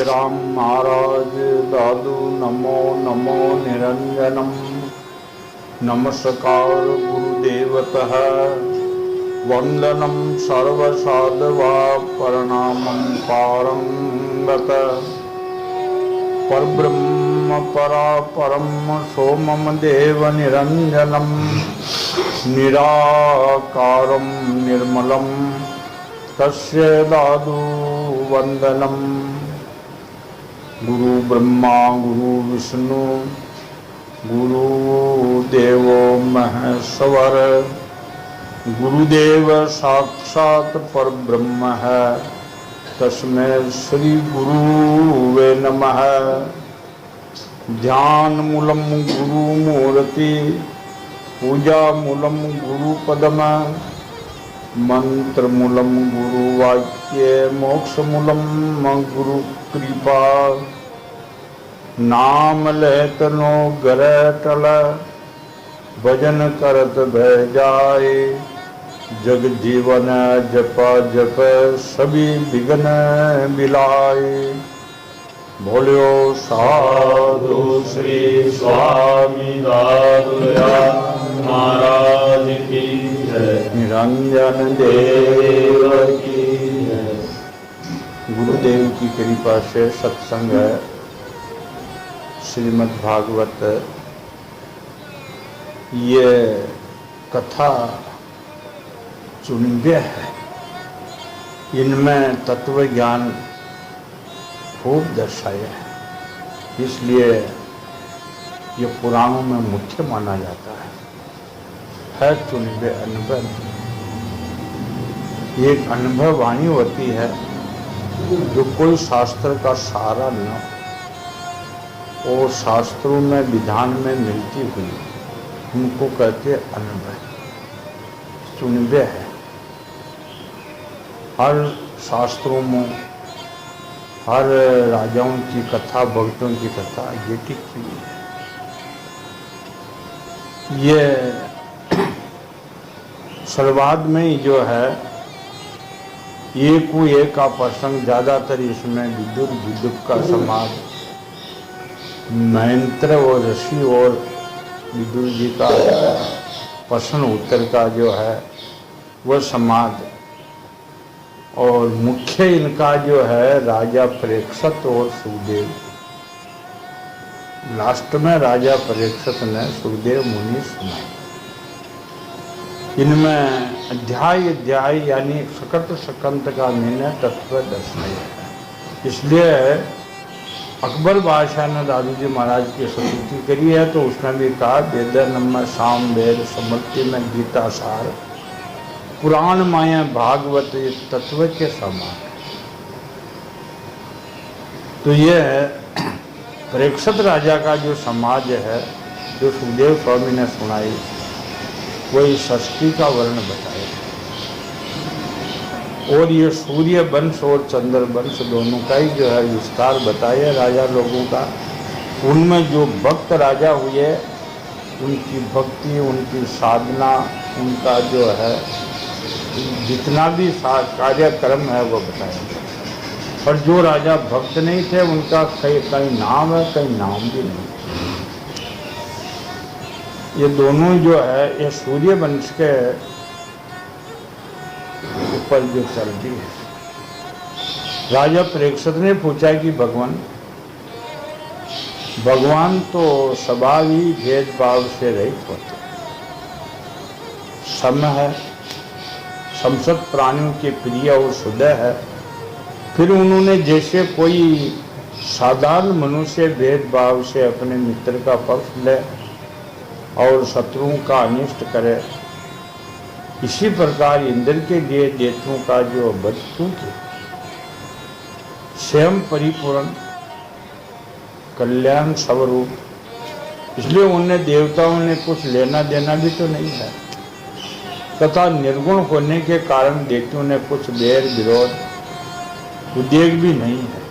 राम महाराज दादू नमो नमो निरंजनम नमस्कार गुरुदेवतः वंदनम सर्वसाधवा प्रणामं पारंगत परब्रह्म परापरम सोमम देव निरंजनम निराकारं निर्मलं तस्य दादु वंदनम गुरु ब्रह्मा गुरु विष्णु गुरु देवो महेश्वर गुरुदेव साक्षात परब्रह्म है तस्मै श्री गुरुवे नमः। ध्यान मूलम गुरु मूर्ति पूजा मूलम गुरु पदम मंत्र मूलम गुरु वाक्य मोक्ष मूलम गुरु कृपा नाम लेत नो गरे टल भजन करत भय जाए जग जीवन जपा जप सभी विघ्न बिलाए। बोलो साधु श्री स्वामी दादूराम महाराज की जय, निरंजन देव की जय। गुरुदेव की कृपा से सत्संग है, श्रीमद् भागवत ये कथा चुनिंबे है, इनमें तत्व ज्ञान खूब दर्शाया है, इसलिए ये पुराणों में मुख्य माना जाता है चुनिंबे अनुभव। एक अनुभव वाणी होती है जो कोई शास्त्र का सहारा न हो और शास्त्रों में विधान में मिलती हुई, उनको कहते अनुभव चुनिंबे है। हर शास्त्रों में हर राजाओं की कथा भक्तों की कथा ये लिखी हुई है। ये सर्वाद में ही जो है एक का प्रसंग ज्यादातर इसमें विदुर विदुप का समाज, महेंद्र और ऋषि और विदुर जी का प्रश्न उत्तर का जो है वह समाज, और मुख्य इनका जो है राजा परीक्षित और सुखदेव। लास्ट में राजा परीक्षित ने सुखदेव मुनि सुनाई। इनमें अध्याय अध्याय यानी सकट सकंत का निर्णय तत्व दर्शाया है। इसलिए अकबर बादशाह ने दादू जी महाराज की स्तुति करी है, तो उसमें भी कहा वेदनम साम वेद समृति में गीता सार पुराण माया भागवत तत्व के समान। तो ये परीक्षित राजा का जो समाज है जो सुखदेव स्वामी ने सुनाई, वही षष्ठी का वर्ण बताया, और ये सूर्य वंश और चंद्र वंश दोनों का ही जो है विस्तार बताया राजा लोगों का। उनमें जो भक्त राजा हुए उनकी भक्ति, उनकी साधना, उनका जो है जितना भी कार्यक्रम है वो बताया। और जो राजा भक्त नहीं थे उनका कई नाम है, कई नाम भी नहीं। ये दोनों जो है ये सूर्य वंश के ऊपर जो चलती है। राजा परीक्षित ने पूछा कि भगवान तो स्वभाव ही भेदभाव से रहित होते, सम है, समस्त प्राणियों के प्रिय और शुद्ध है। फिर उन्होंने जैसे कोई साधारण मनुष्य भेदभाव से अपने मित्र का पक्ष ले और शत्रुओं का अनिष्ट करे, इसी प्रकार इंद्र के लिए देवताओं का जो वस्तु के स्वयं परिपूर्ण कल्याण स्वरूप, इसलिए उन्हें देवताओं ने कुछ लेना देना भी तो नहीं है, तथा निर्गुण होने के कारण देवताओं ने कुछ बैर विरोध उद्वेग भी नहीं है।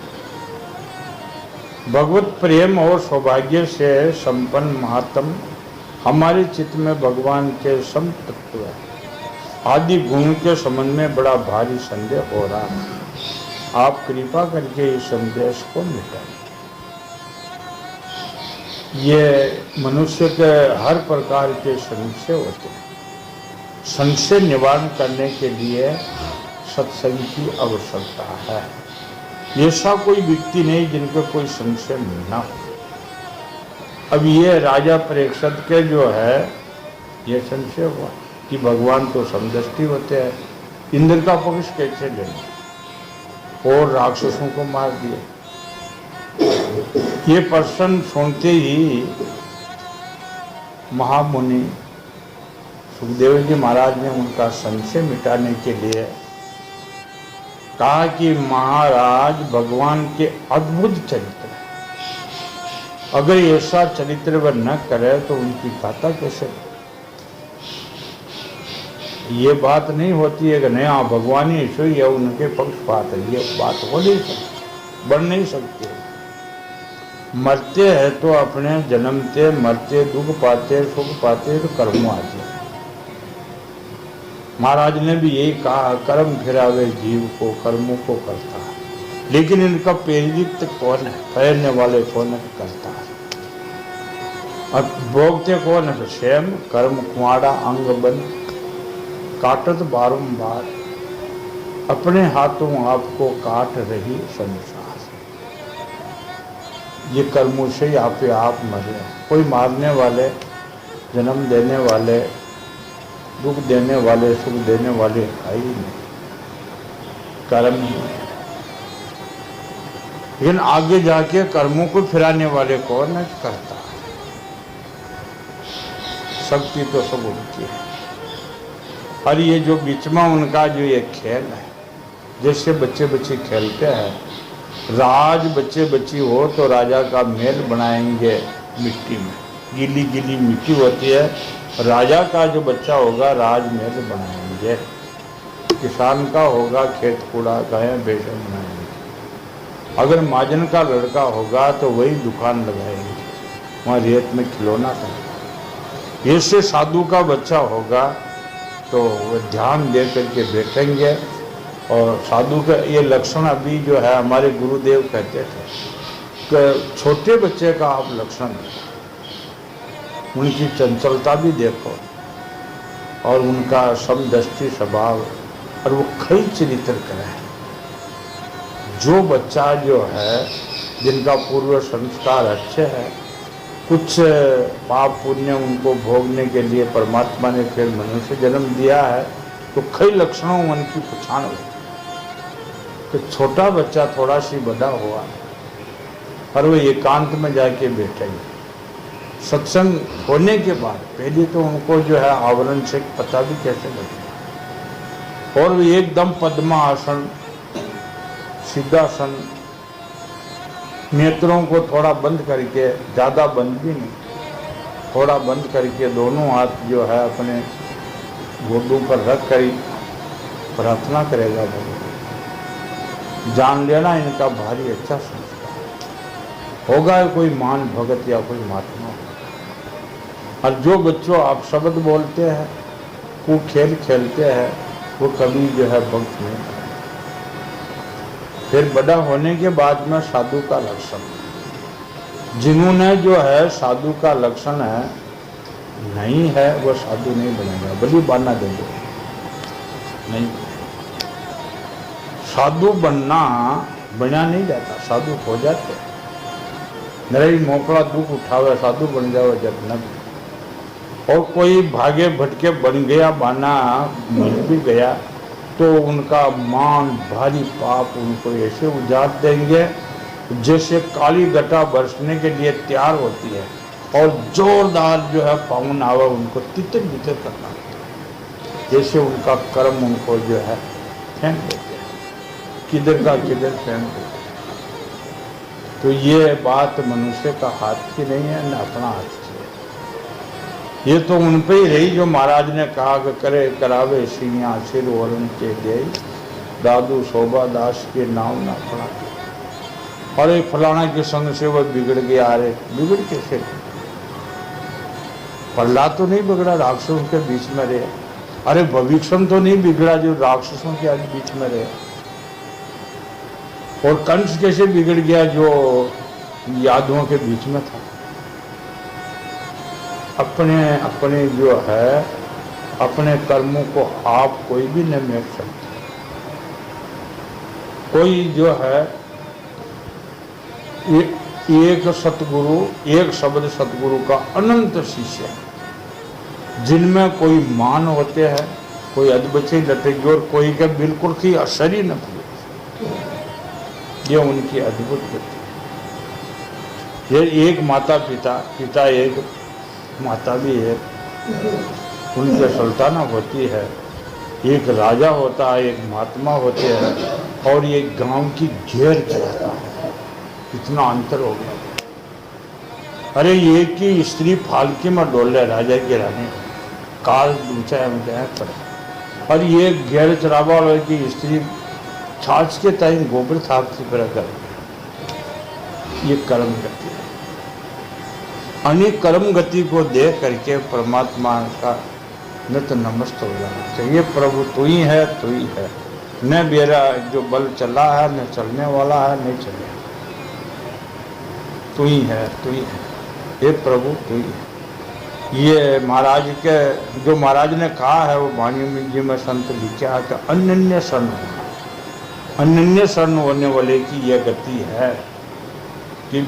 भगवत प्रेम और सौभाग्य से संपन्न महात्म हमारे चित्त में भगवान के सम तत्व आदि गुणों के संबंध में बड़ा भारी संदेह हो रहा है। आप कृपा करके इस संदेश को मिटाएं। ये मनुष्य के हर प्रकार के संशय होते हैं। संशय निवारण करने के लिए सत्संग की आवश्यकता है। ऐसा कोई व्यक्ति नहीं जिनको कोई संशय न हो। अब ये राजा परीक्षित के जो है ये संशय हुआ कि भगवान तो समदृष्टि होते हैं, इंद्र का पक्ष कैसे लेंगे, और राक्षसों को मार दिया। ये प्रश्न सुनते ही महामुनि सुखदेव जी महाराज ने उनका संशय मिटाने के लिए कहा कि महाराज भगवान के अद्भुत चरित्र है, अगर ऐसा चरित्र वह न करे तो उनकी गाथा कैसे। ये बात नहीं होती है कि नहीं हाँ भगवान ही ईश्वर है उनके पक्षपात है, ये बात हो नहीं सकती, बन नहीं सकती। मरते हैं तो अपने जन्मते मरते दुख पाते सुख पाते तो कर्म आते। महाराज ने भी यही कहा कर्म फिरावे जीव को कर्मों को करता है, लेकिन इनका प्रेरित कौन है, प्रेरने वाले कौन है, करता है। अब भोगते कौन है, स्वयं कर्म कुआड़ा अंग बन काटत बारंबार, अपने हाथों आपको काट रही संसार। ये कर्मों से ही आप मरे। कोई मारने वाले, जन्म देने वाले, दुख देने वाले, सुख देने वाले है ही नहीं, कर्म ही। लेकिन आगे जाके कर्मों को फिराने वाले कौन है, करता है। शक्ति तो सब उनकी है। और ये जो बीच में उनका जो ये खेल है, जैसे बच्चे बच्चे खेलते हैं, राज बच्चे बच्ची हो तो राजा का महल बनाएंगे मिट्टी में, गीली गीली मिट्टी होती है। राजा का जो बच्चा होगा राजमहल बनाएंगे, किसान का होगा खेत कूड़ा गाय भैंसे बनाएंगे, अगर महाजन का लड़का होगा तो वही दुकान लगाएंगे, वहाँ रेत में खिलौना करेंगे। ऐसे साधु का बच्चा होगा तो वह ध्यान दे करके बैठेंगे। और साधु का ये लक्षण अभी जो है हमारे गुरुदेव कहते थे कि छोटे बच्चे का आप लक्षण देखो, उनकी चंचलता भी देखो और उनका समदृष्टि स्वभाव, और वो कई चरित्र करें। जो बच्चा जो है जिनका पूर्व संस्कार अच्छे हैं, कुछ पाप पुण्य उनको भोगने के लिए परमात्मा ने फिर मनुष्य जन्म दिया है, तो कई लक्षणों मन की पहचान हो। तो छोटा बच्चा थोड़ा सी बड़ा हुआ और वो एकांत में जाके बैठेंगे। सत्संग होने के बाद पहले तो उनको जो है आवरण से पता भी कैसे लगेगा, और वो एकदम पद्मासन सिद्धासन, नेत्रों को थोड़ा बंद करके, ज़्यादा बंद भी नहीं, थोड़ा बंद करके दोनों हाथ जो है अपने गोदों पर रख कर प्रार्थना करेगा। भगवान जान लेना इनका भारी अच्छा संस्कार होगा, कोई मान भगत या कोई महात्मा होगा। और जो बच्चों आप शब्द बोलते हैं, वो खेल खेलते हैं, वो कभी जो है भक्त नहीं करते। फिर बड़ा होने के बाद में साधु का लक्षण, जिन्होंने जो है साधु का लक्षण है नहीं है, वो साधु नहीं बनेगा, बलि बाना देंगे नहीं। साधु बनना बना नहीं जाता, साधु हो जाते। मेरा ही मोकड़ा दुख उठावे साधु बन जाओ जब न, और कोई भागे भटके बन गया, बाना मिल भी गया, तो उनका मान भारी पाप उनको ऐसे उजाड़ देंगे जैसे काली घटा बरसने के लिए तैयार होती है और जोरदार जो है पावन आवा उनको तितर बितर करना, जैसे उनका कर्म उनको जो है फेंक देते हैं, किधर का किधर फेंक देते हैं। तो ये बात मनुष्य का हाथ की नहीं है, न अपना हाथ की है। ये तो उन पे ही रही जो महाराज ने कहा कि करे करावे सिया सिर और उनके दे, दादू शोभा दास के नाम ना पड़ा। अरे फलाना के संग से वह बिगड़ गया, अरे बिगड़ कैसे? प्रहलाद तो नहीं बिगड़ा, राक्षसों के बीच में रहे। अरे भविष्य तो नहीं बिगड़ा जो राक्षसों के आज बीच में रहे। और कंस कैसे बिगड़ गया जो यादवों के बीच में था। अपने अपने जो है अपने कर्मों को आप कोई भी नहीं मिट सकते। कोई जो है एक सतगुरु, एक शब्द सतगुरु का अनंत शिष्य है, जिनमें कोई मान होते हैं, कोई अधबच्चे लटेगी और कोई के बिल्कुल की असर ही न थी। ये उनकी अद्भुत गति। ये एक माता पिता, पिता एक माता भी एक, उनके सुल्ताना होती है, एक राजा होता है, एक महात्मा होते हैं और एक गांव की घेर चलाता है। इतना अंतर हो गया। अरे ये कि स्त्री फालकी में डोले राजा की रानी काल ऊंचा पड़े, और ये घेर चरावा वाले की स्त्री छाछ के टाइम गोबर थापती पर कर, ये कर्म गति है। अनेक कर्म गति को देख करके परमात्मा का नित नमस्त हो जाना चाहिए। प्रभु तू ही है, तू ही है, न मेरा जो बल चला है, न चलने वाला है, नहीं चले, तू ही है, तू ही है, हे प्रभु तू ही है। ये महाराज के जो महाराज ने कहा है वो वाणी जी में संत लिखा है कि अनन्य शरण होना, अनन्य शरण होने वाले की यह गति है कि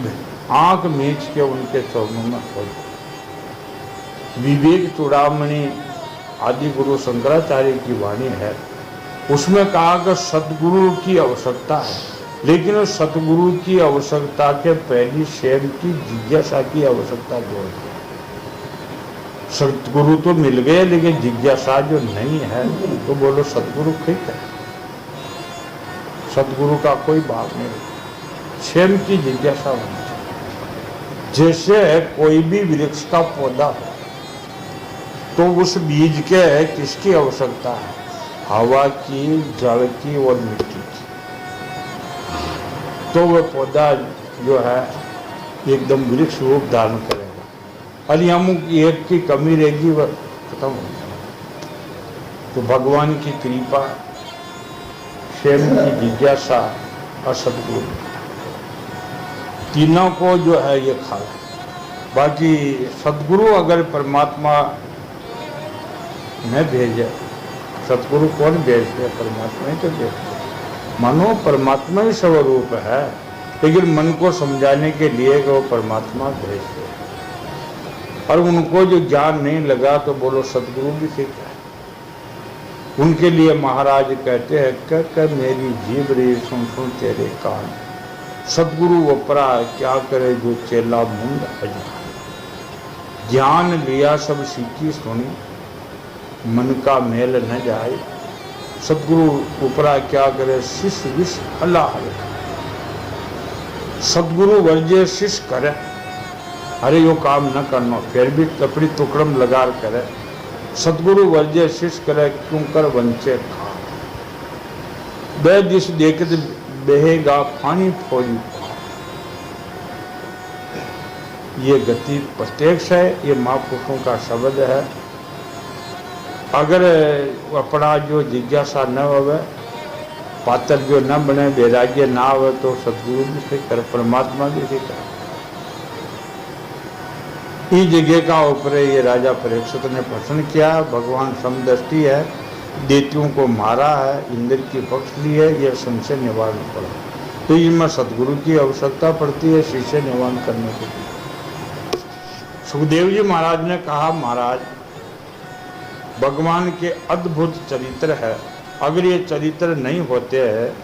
आंख मीच के उनके चरणों में हो। विवेक चूड़ामणि आदि गुरु शंकराचार्य की वाणी है, उसमें कहा कि सतगुरु की आवश्यकता है, लेकिन उस सतगुरु की आवश्यकता के पहली स्वयं की जिज्ञासा की आवश्यकता जो है। सतगुरु तो मिल गए लेकिन जिज्ञासा जो नहीं है तो बोलो सतगुरु ठीक है, सतगुरु का कोई भाव नहीं, स्वयं की जिज्ञासा होनी चाहिए। जैसे कोई भी वृक्ष का पौधा हो तो उस बीज के किसकी आवश्यकता है? हवा की, जल की और मिट्टी की। तो वह पौधा जो है एकदम वृक्ष रूप धारण करेगा, और अमुक एक की कमी रहेगी वह खत्म हो जाएगा। तो भगवान की कृपा, स्वयं की जिज्ञासा और सद्गुरु, तीनों को जो है ये खा है। बाकी सद्गुरु अगर परमात्मा न भेजे, सतगुरु कौन भेजते? परमात्मा ही तो भेजते। मानो परमात्मा ही स्वरूप है, लेकिन मन को समझाने के लिए वो परमात्मा भेजते। और उनको जो ज्ञान नहीं लगा तो बोलो सतगुरु भी ठीक है। उनके लिए महाराज कहते हैं कह मेरी जीभ रे सुन सुन तेरे कान, सतगुरु वपरा क्या करे जो चेला मुंड अजान। ज्ञान लिया सब सीखी सुनी, मन का मेल न जाए, सतगुरु उपरा क्या करे शिष्य विष हला हल्का। सतगुरु वर्जे शिष्य करे, अरे यो काम न करना, फिर भी कपड़ी टुकड़म लगा करे। सतगुरु वर्जे शिष्य करे, क्यों कर वंचे खा। बे दिस देख बहेगा पानी फोड़ी। ये गति प्रत्यक्ष है, ये महापुरुषों का शब्द है। अगर अपना जो जिज्ञासा न होवे, पात्र जो न बने, वैराग्य ना हो, तो सतगुरु भी ठीक करे, परमात्मा भी ठीक करे। इस जगह का ऊपर ये राजा परीक्षित ने प्रश्न किया। भगवान समदृष्टि है, दैत्यों को मारा है, इंद्र की पक्ष ली है, यह संशय निवारण पड़ा। तो इनमें सतगुरु की आवश्यकता पड़ती है संशय निवारण करने के लिए। सुखदेव जी महाराज ने कहा, महाराज भगवान के अद्भुत चरित्र है, अगर ये चरित्र नहीं होते हैं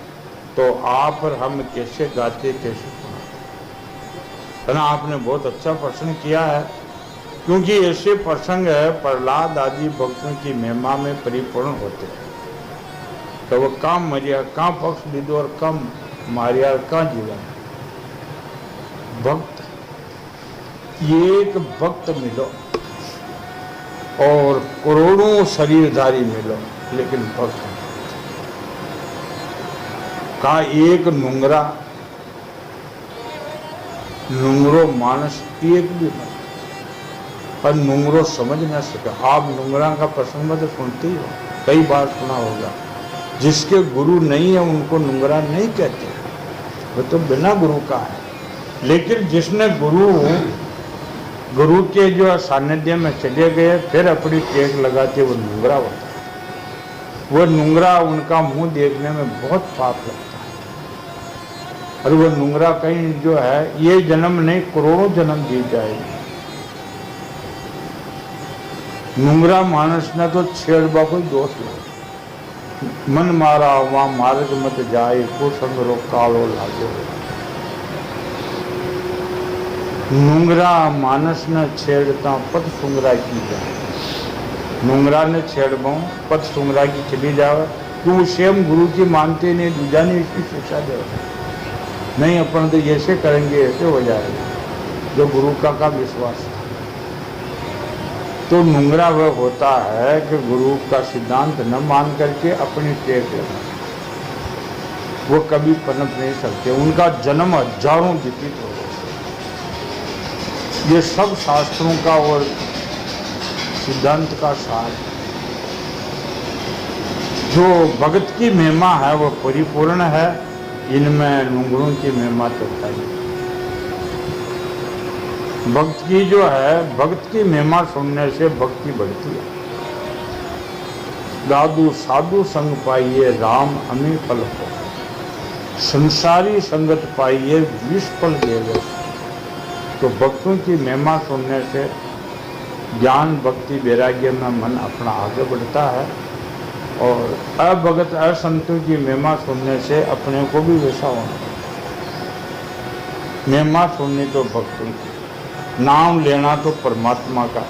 तो आप और हम कैसे गाते, कैसे सुनाते। ना आपने बहुत अच्छा प्रश्न किया है, क्योंकि ऐसे प्रसंग है प्रहलाद आदि भक्तों की महिमा में परिपूर्ण होते हैं। तो वह काम मरिया, कहाँ पक्ष लीधो और कम मारिया, कहाँ जीवन। भक्त, एक भक्त मिलो और करोड़ों शरीरधारी मिलो, लेकिन भक्त का एक नुंगरो मानस एक भी नहीं, पर नुंगरो समझ न सके। आप नुंगरा का प्रसंग में तो सुनते ही हो, कई बार सुना होगा। जिसके गुरु नहीं है उनको नुंगरा नहीं कहते, वो तो बिना गुरु का है। लेकिन जिसने गुरु के जो सानिध्य में चले गए फिर अपनी टेक लगाते, वो नुंगरा होता है। वो नुंगरा, उनका मुंह देखने में बहुत पाप लगता है। और वो नुंगरा कहीं जो है ये जन्म नहीं, करोड़ों जन्म जीत जाएगी। नुंगरा मानस ने तो छेड़बा कोई दोष लो, मन मारा वहां मार्ग मत जाए, कुसंग रो कालो लागो। नुंगरा मानस ने छेड़ता पद सुंगरा की जाए। नुंगरा ने छेड़बो पद सुंगरा की चली जावे, तू स्वयं गुरु की मानते नहीं, दूजा ने इसकी शिक्षा दे नहीं, अपन तो ऐसे करेंगे ऐसे हो जाएगा, जो गुरु का विश्वास है। तो नुंगरा वह होता है कि गुरु का सिद्धांत न मान करके अपनी टेक लगा, वो कभी पनप नहीं सकते। उनका जन्म हजारों व्यतीत हो गए। ये सब शास्त्रों का और सिद्धांत का सार। जो भगत की महिमा है वो परिपूर्ण है, इनमें नुंगरों की महिमा तो है। भक्त की जो है, भक्त की महिमा सुनने से भक्ति बढ़ती है। दादू साधु संग पाइए राम अमी फल हो, संसारी संगत पाइए विष फल देवे। तो भक्तों की महिमा सुनने से ज्ञान भक्ति वैराग्य में मन अपना आगे बढ़ता है, और अभगत असंतों की महिमा सुनने से अपने को भी वैसा होना। महिमा सुननी तो भक्तों की, नाम लेना तो परमात्मा का,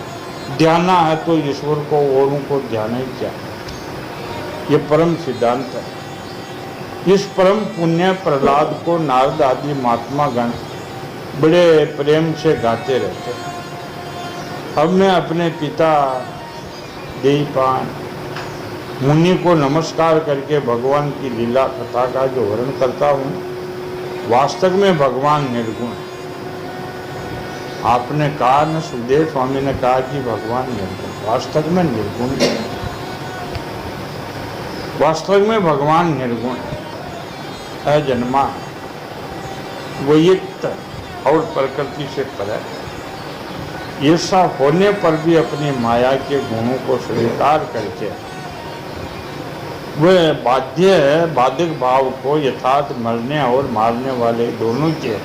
ध्याना है तो ईश्वर को, औरों को ध्यान ही क्या। ये परम सिद्धांत है। इस परम पुण्य प्रहलाद को नारद आदि महात्मा गण बड़े प्रेम से गाते रहते हैं। अब मैं अपने पिता देवपान मुनि को नमस्कार करके भगवान की लीला कथा का जो वर्णन करता हूँ, वास्तव में भगवान निर्गुण है। आपने कहा न, सुखदेव स्वामी ने कहा कि भगवान निर्गुण, वास्तव में निर्गुण है। वास्तव में भगवान निर्गुण है, अजन्मा है, वो युक्त और प्रकृति से पर है। ऐसा होने पर भी अपनी माया के गुणों को स्वीकार करके वह बाधिक भाव को यथार्थ मरने और मारने वाले दोनों के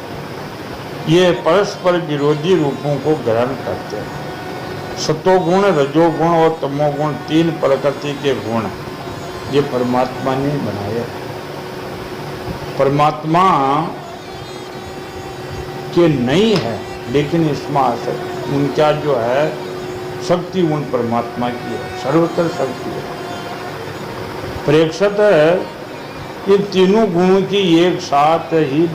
ये परस्पर विरोधी रूपों को ग्रहण करते हैं। सतोगुण, रजोगुण और तमोगुण, तीन प्रकृति के गुण ये परमात्मा ने बनाए। परमात्मा के नहीं है, लेकिन इसमें उनका जो है शक्ति उन परमात्मा की है, सर्वत्र शक्ति है। प्रेक्षित है ये तीनों गुणों की एक साथ ही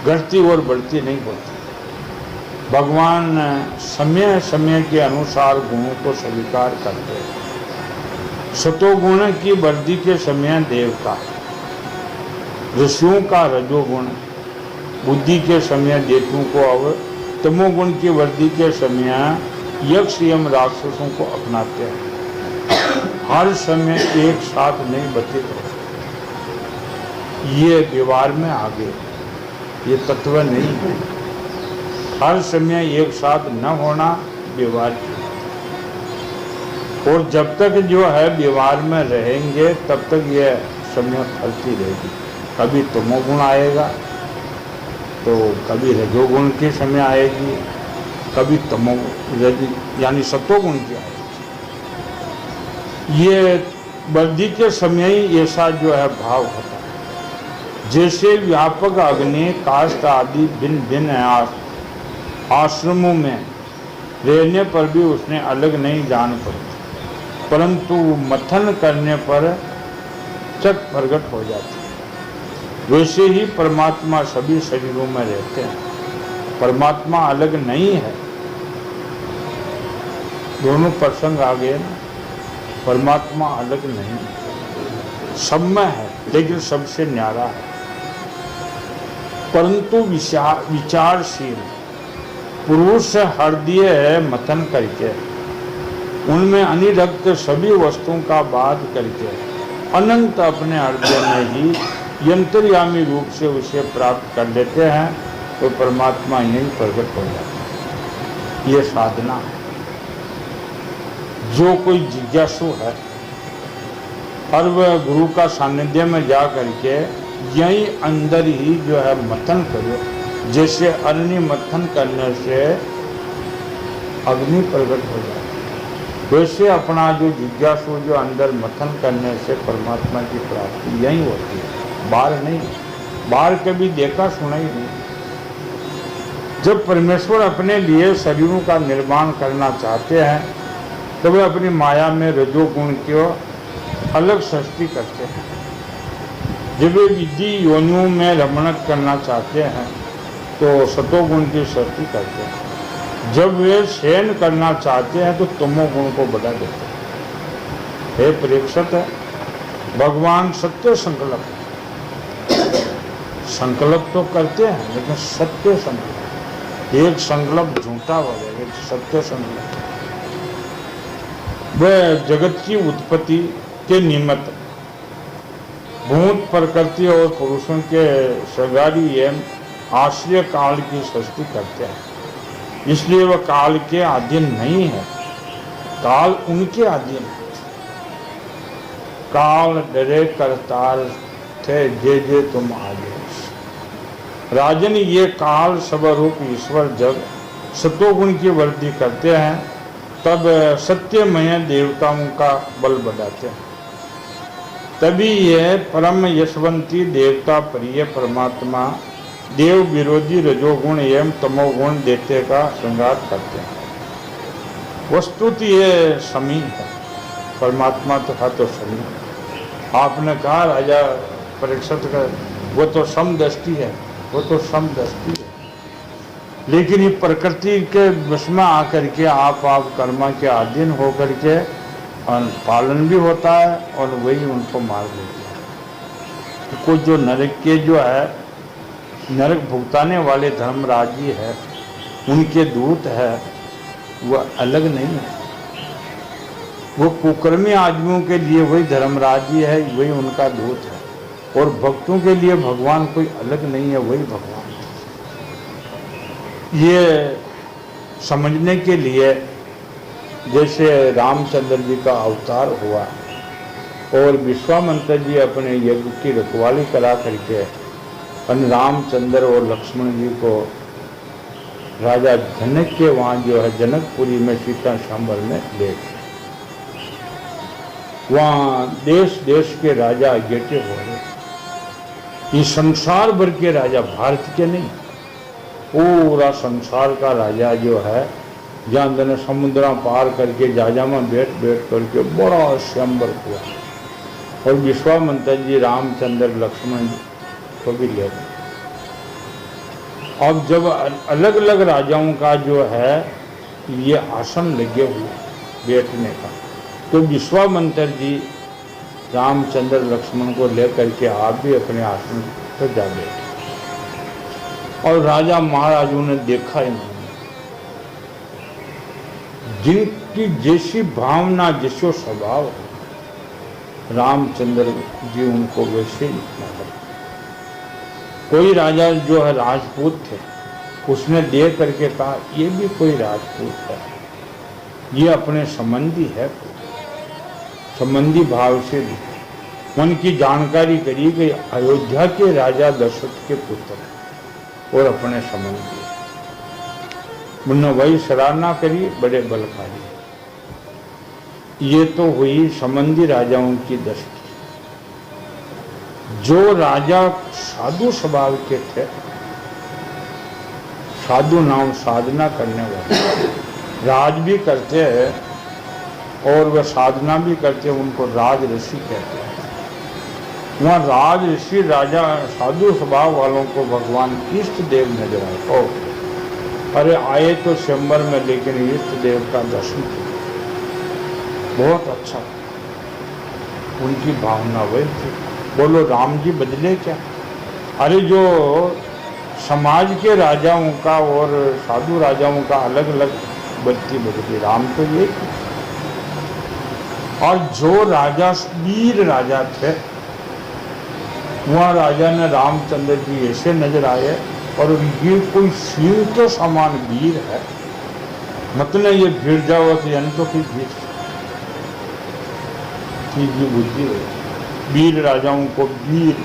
घटती और बढ़ती नहीं होती। भगवान समय समय के अनुसार गुणों को स्वीकार करते हैं। सतोगुण की वृद्धि के समय देवता, ऋषियों का रजोगुण, बुद्धि के समय देवों को, अब तमोगुण की वृद्धि के समय यक्ष यम राक्षसों को अपनाते हैं। हर समय एक साथ नहीं व्यतीत हो, ये व्यवहार में आगे, ये तत्व नहीं है। हर समय एक साथ न होना व्यवहार, और जब तक जो है व्यवहार में रहेंगे तब तक ये समय फलती रहेगी। कभी तमोगुण आएगा तो कभी रजोगुण के समय आएगी, कभी यानी सतोगुण की आएगी। ये वृद्धि के समय ही ऐसा जो है भाव होता है। जैसे व्यापक अग्नि काष्ठ आदि भिन्न भिन्न आश्रमों में रहने पर भी उसने अलग नहीं जान पड़ती, परंतु मथन करने पर चट प्रकट हो जाती है। वैसे ही परमात्मा सभी शरीरों में रहते हैं। परमात्मा अलग नहीं है। दोनों प्रसंग आ गए ना, परमात्मा अलग नहीं, सब में है, लेकिन सबसे न्यारा है। परंतु विचारशील पुरुष हृदय मथन करके उनमें अनिरक्त सभी वस्तुओं का बाध करके अनंत अपने हृदय में ही यंत्रयामी रूप से उसे प्राप्त कर लेते हैं तो परमात्मा यहीं प्रकट हो जाता है। ये साधना है। जो कोई जिज्ञासु है और वह गुरु का सानिध्य में जा करके यहीं अंदर ही जो है मंथन करो, जैसे अग्नि मंथन करने से अग्नि प्रकट हो जाए, वैसे अपना जो जिज्ञासु जो अंदर मंथन करने से परमात्मा की प्राप्ति यहीं होती है, बाहर नहीं। बाहर कभी देखा सुना ही नहीं। जब परमेश्वर अपने लिए शरीरों का निर्माण करना चाहते हैं तो वे अपनी माया में रजोगुण को अलग सृष्टि करते हैं। जब वे विधि योनियों में रमण करना चाहते हैं तो सतोगुण की सृष्टि करते हैं। जब वे शयन करना चाहते हैं तो तमोगुण को बढ़ा देते हैं। हे परीक्षित, भगवान सत्य संकल्प तो करते हैं लेकिन सत्य संकल्प, एक संकल्प झूठा हो गया, एक सत्य संकल्प। वह जगत की उत्पत्ति के निमित्त भूत प्रकृति और पुरुषों के सगारी एवं आश्रय काल की सृष्टि करते हैं, इसलिए वह काल के अधीन नहीं है, काल उनके अधीन है। काल डरे करतार थे जे जे तुम आगे। राजन, ये काल स्वरूप ईश्वर जब सतोगुण की वृद्धि करते हैं तब सत्यमय देवताओं का बल बढ़ाते हैं। तभी यह परम यशवंती देवता प्रिय परमात्मा देव विरोधी रजोगुण एवं तमोगुण देते का श्रृंगार करते हैं। वस्तुत ये समी है, परमात्मा तो है तो समी। आपने कहा राजा परीक्षित का वो तो समदृष्टि है, वो तो समदृष्टि है, लेकिन ये प्रकृति के वश में आकर के आप कर्मा के अधीन होकर के पालन भी होता है और वही उनको मार देता है। तो कुछ जो नरक के जो है नरक भुगताने वाले धर्मराज जी है, उनके दूत है, वह अलग नहीं है। वो कुकर्मी आदमियों के लिए वही धर्मराज जी है, वही उनका दूत है, और भक्तों के लिए भगवान कोई अलग नहीं है, वही भगवान है। ये समझने के लिए जैसे रामचंद्र जी का अवतार हुआ और विश्वामित्र जी अपने यज्ञ की रखवाली करा करके रामचंद्र और लक्ष्मण जी को राजा जनक के वहाँ जो है जनकपुरी में सीता संवर में ले गए। वहाँ देश देश के राजा गेटे हो गए। इस संसार भर के राजा, भारत के नहीं, पूरा संसार का राजा जो है, जहाँ दिन समुद्र पार करके जहाजा में बैठ करके बड़ा स्वयंवर हुआ, और विश्वामित्र जी रामचंद्र लक्ष्मण को भी ले गए। अब जब अलग अलग राजाओं का जो है ये आसन लगे हुए बैठने का, तो विश्वामित्र जी रामचंद्र लक्ष्मण को लेकर के आप भी अपने आसन पर जा बैठे। और राजा महाराजों ने देखा ही नहीं, जिनकी जैसी भावना जैसो स्वभाव रामचंद्र जी उनको वैसे ही कोई राजा जो है राजपूत थे, उसने देख करके कहा ये भी कोई राजपूत है, ये अपने संबंधी है, संबंधी भाव से मन की जानकारी करी कि अयोध्या के राजा दशरथ के पुत्र और अपने संबंधी। मुन्ना वही सराहना करी, बड़े बलकारी। ये तो हुई संबंधी राजाओं की दृष्टि। जो राजा साधु स्वभाव के थे, साधु नाम साधना करने वाले, राज भी करते हैं और वह साधना भी करते हैं, उनको राज ऋषि कहते हैं। वहाँ राज ऋषि राजा साधु स्वभाव वालों को भगवान इष्ट देव नजर आए। ओ अरे आए तो स्वयंवर में, लेकिन इष्ट देव का दर्शन किया, बहुत अच्छा। उनकी भावना वही थी। बोलो राम जी बदले क्या? अरे जो समाज के राजाओं का और साधु राजाओं का अलग अलग बत्ती बदली, राम तो ये। और जो राजा वीर राजा थे, वहाँ राजा ने रामचंद्र जी ऐसे नजर आए और ये कोई सिंह के समान वीर है, मतलब ये भीड़ जाओ तो यंत्रों की भीड़ की बुद्धि हो। वीर राजाओं को वीर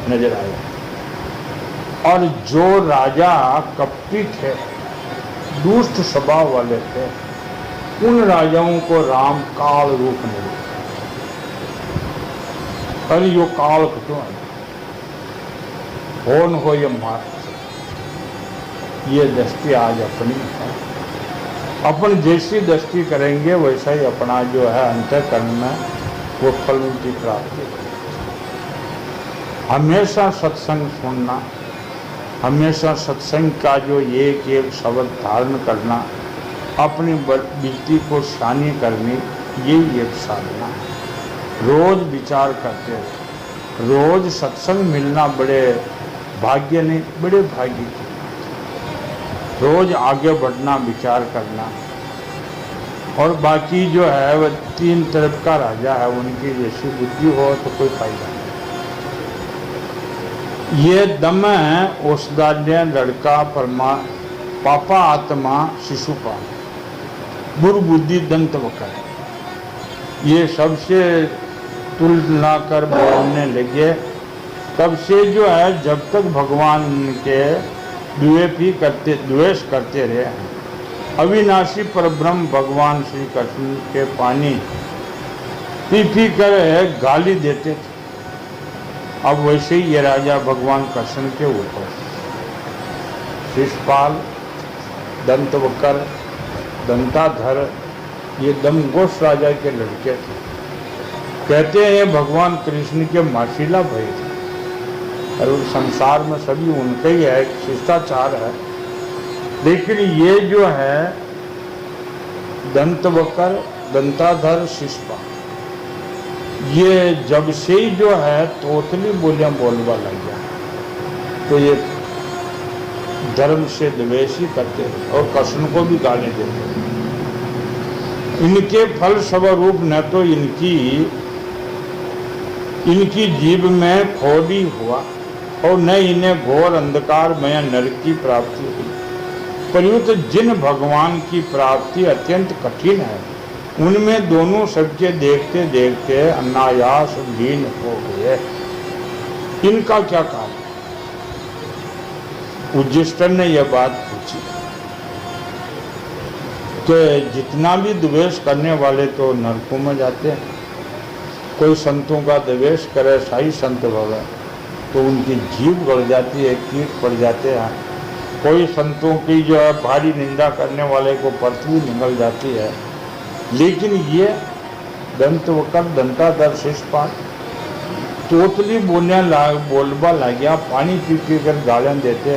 नजर आए। और जो राजा कपटी थे, दुष्ट स्वभाव वाले थे, उन राजाओं को राम काल रूप में लिया। अरे यो काल क्यों है, कौन हो ये मार, ये दृष्टि आज अपनी है। अपन जैसी दृष्टि करेंगे वैसा ही अपना जो है अंतःकरण में वो फल की प्राप्ति। हमेशा सत्संग सुनना, हमेशा सत्संग का जो एक एक शब्द धारण करना, अपनी वृत्ति को शानी करनी, यही एक साधना है। रोज विचार करते रहे। रोज सत्संग मिलना बड़े भाग्य नहीं, बड़े भाग्य की। रोज आगे बढ़ना, विचार करना। और बाकी जो है वह तीन तरफ का राजा है, उनकी जैसी बुद्धि हो तो कोई फायदा नहीं। ये दम है औषधाल्य लड़का परमा पापा आत्मा शिशुपाल दुर्बुद्धि दंत वकर, ये सबसे तुलना कर बोलने लगे। तब से जो है जब तक भगवान के द्वेष करते रहे हैं। अविनाशी परब्रह्म भगवान श्री कृष्ण के पानी पी पी कर गाली देते थे। अब वैसे ही ये राजा भगवान कृष्ण के ऊपर शिशुपाल, दंतवकर, दंताधर, ये दमघोष राजा के लड़के थे। कहते हैं भगवान कृष्ण के माशीला भाई थे और संसार में सभी उनका ही है, शिष्टाचार है। लेकिन ये जो है दंतवकर, दंताधर, शिशुपाल, ये जब से ही जो है तोतली बोलियां बोलवा लग गया, तो ये धर्म से द्वेष ही करते और कृष्ण को भी गाली देते। इनके फल स्वरूप न तो इनकी जीभ में खोड़ी हुआ और न इन्हें घोर अंधकार में नरक की प्राप्ति हुई। परंतु जिन भगवान की प्राप्ति अत्यंत कठिन है, उनमें दोनों सबके देखते देखते अनायास लीन हो गए। इनका क्या काम है? युधिष्ठिर ने यह बात पूछी कि जितना भी द्वेष करने वाले तो नरकों में जाते हैं। कोई संतों का द्वेष करे, साई संत भवे, तो उनकी जीभ गड़ जाती है, कीट पड़ जाते हैं। कोई संतों की जो है भारी निंदा करने वाले को पृथ्वी निगल जाती है। लेकिन ये दंतवकर, दंताधर, शिशुपाल तोतली बोलबा लग गया, पानी पी पी कर गालियां देते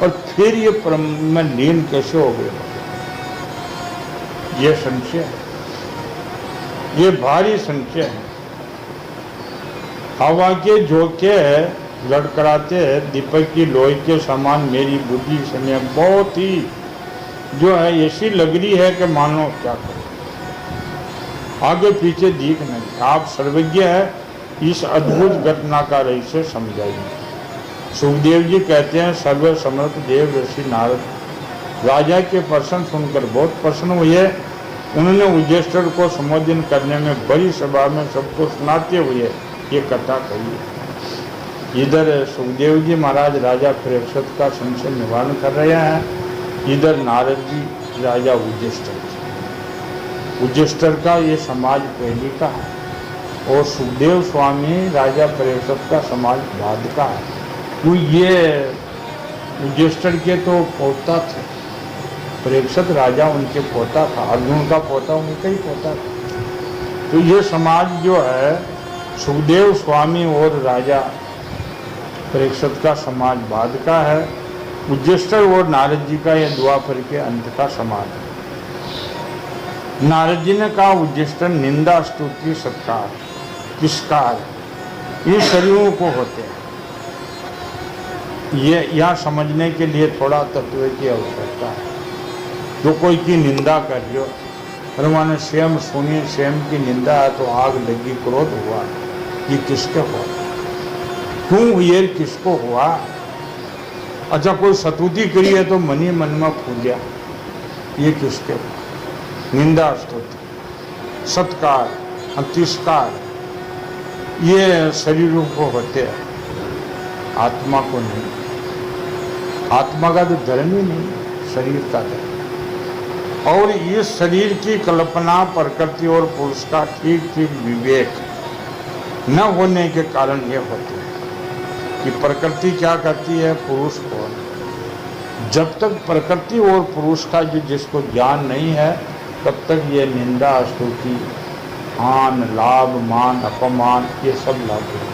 और फिर ये परम में लीन कैसे हो गए? ये संशय है, ये भारी संशय है। हवा के झोंके लड़खड़ाते दीपक की लोई के समान मेरी बुद्धि समय बहुत ही जो है ऐसी लग रही है कि मानो क्या करो, आगे पीछे दिख नहीं। आप सर्वज्ञ है, इस अद्भुत घटना का रहस्य समझाइए। सुखदेव जी कहते हैं सर्व समर्थ देव ऋषि नारद राजा के प्रश्न सुनकर बहुत प्रसन्न हुए। उन्होंने युधिष्ठिर को संबोधन करने में बड़ी सभा में सबको सुनाते हुए ये कथा कही। इधर सुखदेव जी महाराज राजा परीक्षित का संशय निवारण कर रहे हैं, इधर नारद जी राजा युधिष्ठिर। युधिष्ठिर का ये समाज पहले का है और सुखदेव स्वामी राजा परीक्षित का समाज बाद का है। तो ये युधिष्ठिर के तो पोता थे, परीक्षित राजा उनके पोता था, अर्जुन का पोता उनका ही पोता था। तो ये समाज जो है सुखदेव स्वामी और राजा परीक्षित का समाज बाद का है। युधिष्ठिर और नारद जी का यह द्वापर के अंत का समाज है। नारद जी ने कहा युधिष्ठिर निंदा, स्तुति, सत्कार, तिरस्कार ये शरीरों को होते हैं। ये यहाँ समझने के लिए थोड़ा तत्व की आवश्यकता है। जो कोई की निंदा कर रही हो, अरे माने स्वयं सुनी, स्वयं की निंदा है तो आग लगी, क्रोध हुआ, ये किसके हो? क्यों ये किसको हुआ? अच्छा, कोई सतुति करी है तो मन ही मन में फूलिया, ये किसके हुआ? निंदा स्तुति सत्कार तिरस्कार ये शरीरों को होते हैं, आत्मा को नहीं। आत्मा का तो धर्म ही नहीं, शरीर का धर्म। और इस शरीर की कल्पना प्रकृति और पुरुष का ठीक ठीक विवेक न होने के कारण ये होते हैं कि प्रकृति क्या करती है, पुरुष कौन। जब तक प्रकृति और पुरुष का जो जिसको ज्ञान नहीं है, तब तक ये निंदा स्तुति आन लाभ मान अपमान ये सब लागू है।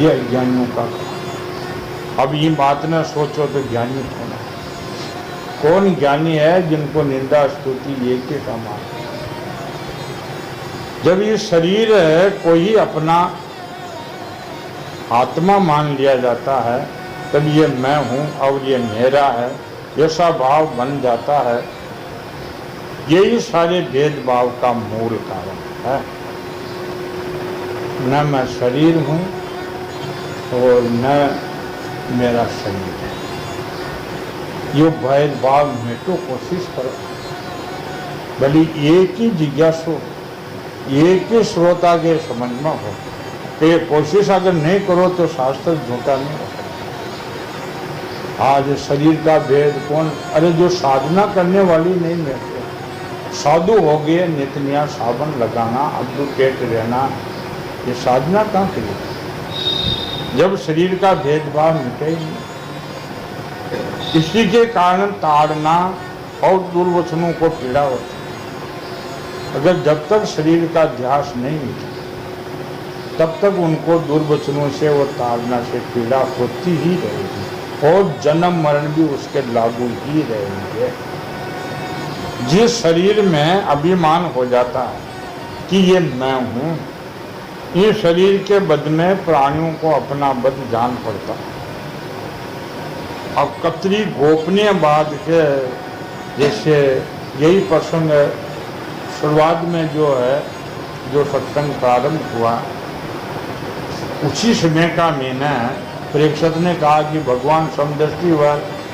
ये अज्ञानियों का काम। अब ये बात न सोचो तो ज्ञानी होना, कौन ज्ञानी है जिनको निंदा स्तुति ये के समान। जब ये शरीर है कोई अपना आत्मा मान लिया जाता है, तब ये मैं हूँ और ये मेरा है, ऐसा भाव बन जाता है। यही सारे भेदभाव का मूल कारण है। न मैं शरीर हूँ और न मेरा शरीर है। ये भेदभाव मिटो, कोशिश करो। भले एक ही जिज्ञासु एक ही श्रोता के समझ में हो, तो ये कोशिश अगर नहीं करो तो शास्त्र झूठा नहीं हो सकता। आज शरीर का भेद कौन? अरे जो साधना करने वाली नहीं मिलते, साधु हो गए, नित्य साबन लगाना, अब्दुकेट रहना, ये साधना कहाँ के लिए? जब शरीर का भेदभाव मिटे ही नहीं। इसी के कारण ताड़ना और दुर्वचनों को पीड़ा होती है। अगर जब तक शरीर का ध्यास नहीं मिटे, तब तक उनको दुर्वचनों से और ताड़ना से पीड़ा होती ही रहेगी और जन्म मरण भी उसके लागू ही रहेंगे। जिस शरीर में अभिमान हो जाता है कि ये मैं हूँ, ये शरीर के बद में प्राणियों को अपना बद जान पड़ता है। अब कतरी गोपनीयवाद के जैसे यही प्रसंग शुरुआत में जो है, जो सत्संग प्रारंभ हुआ, उसी समय का मैंने परीक्षित ने कहा कि भगवान समदृष्टि हुआ,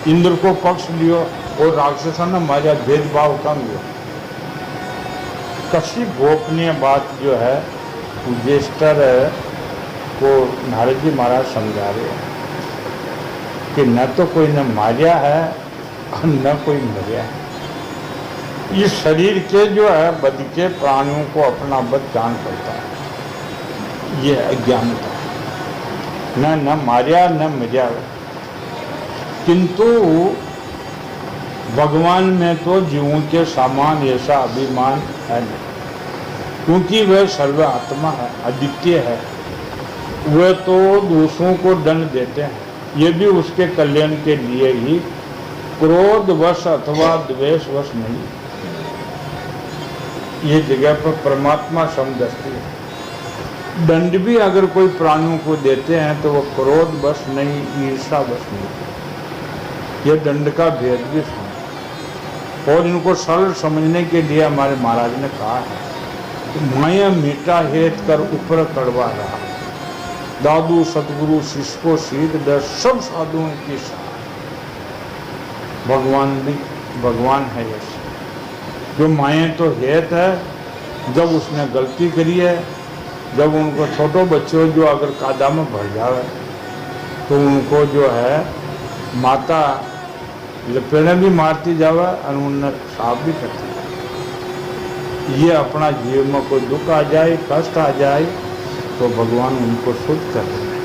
इंद्र को पक्ष लियो और राक्षसों ने मारा, भेदभाव कम लियो। कसी गोपनीय बात जो है ज्येष्ठर को नारद जी महाराज समझा रहे हैं कि न तो कोई ने मारिया है और न कोई मरिया है। इस शरीर के जो है बद के प्राणियों को अपना बद जान पड़ता है, ये अज्ञानता है। न मारिया न मरिया, किंतु भगवान में तो जीवों के समान ऐसा अभिमान है नहीं, क्योंकि वह सर्व आत्मा है, अद्वितीय है। वह तो दूसरों को दंड देते हैं, ये भी उसके कल्याण के लिए ही, क्रोधवश अथवा द्वेषवश नहीं। ये जगह पर परमात्मा समदृष्टि है। दंड भी अगर कोई प्राणियों को देते हैं तो वो क्रोधवश नहीं, ईर्षावश नहीं। ये दंड का भेद भी सुनो। और इनको सरल समझने के लिए हमारे महाराज ने कहा है, माया मीठा हेत कर ऊपर कड़वा रहा, दादू सतगुरु शिष्य को सीध दर सब साधुओं की साथ। भगवान भी भगवान है ऐसे, जो माया तो हेत है। जब उसने गलती करी है, जब उनको छोटो बच्चों जो अगर कादा में भर जावे तो उनको जो है माता लपेड़े भी मारती जावे और उन्हें साफ भी करती जाए। ये अपना जीव में कोई दुख आ जाए, कष्ट आ जाए तो भगवान उनको शुद्ध कर देंगे।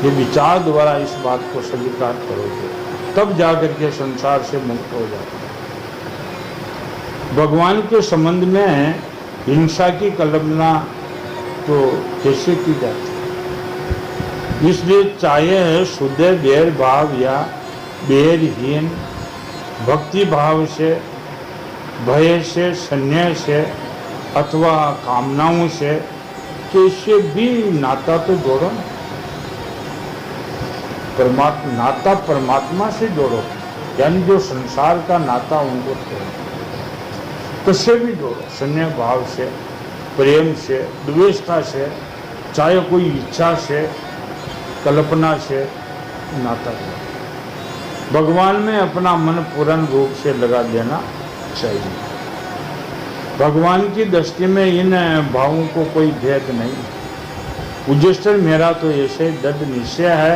ये विचार द्वारा इस बात को स्वीकार करोगे तब जाकर के संसार से मुक्त हो जाते हैं। भगवान के संबंध में हिंसा की कल्पना तो कैसे की जाती है? इसलिए चाहे शुद्ध बैर भाव या बैरहीन भक्ति भाव से, भय से, संन्याय से अथवा कामनाओं से कैसे भी नाता तो जोड़ो। नाता परमात्मा से जोड़ो, यानी जो संसार का नाता उनको छोड़ो, किससे भी जोड़ो। संन्याय भाव से, प्रेम से, द्वेषता से, चाहे कोई इच्छा से, कल्पना से नाता है। भगवान में अपना मन पूर्ण रूप से लगा देना चाहिए। भगवान की दृष्टि में इन भावों को कोई भेद नहीं। युधिष्ठिर मेरा तो ऐसे दृढ़ निश्चय है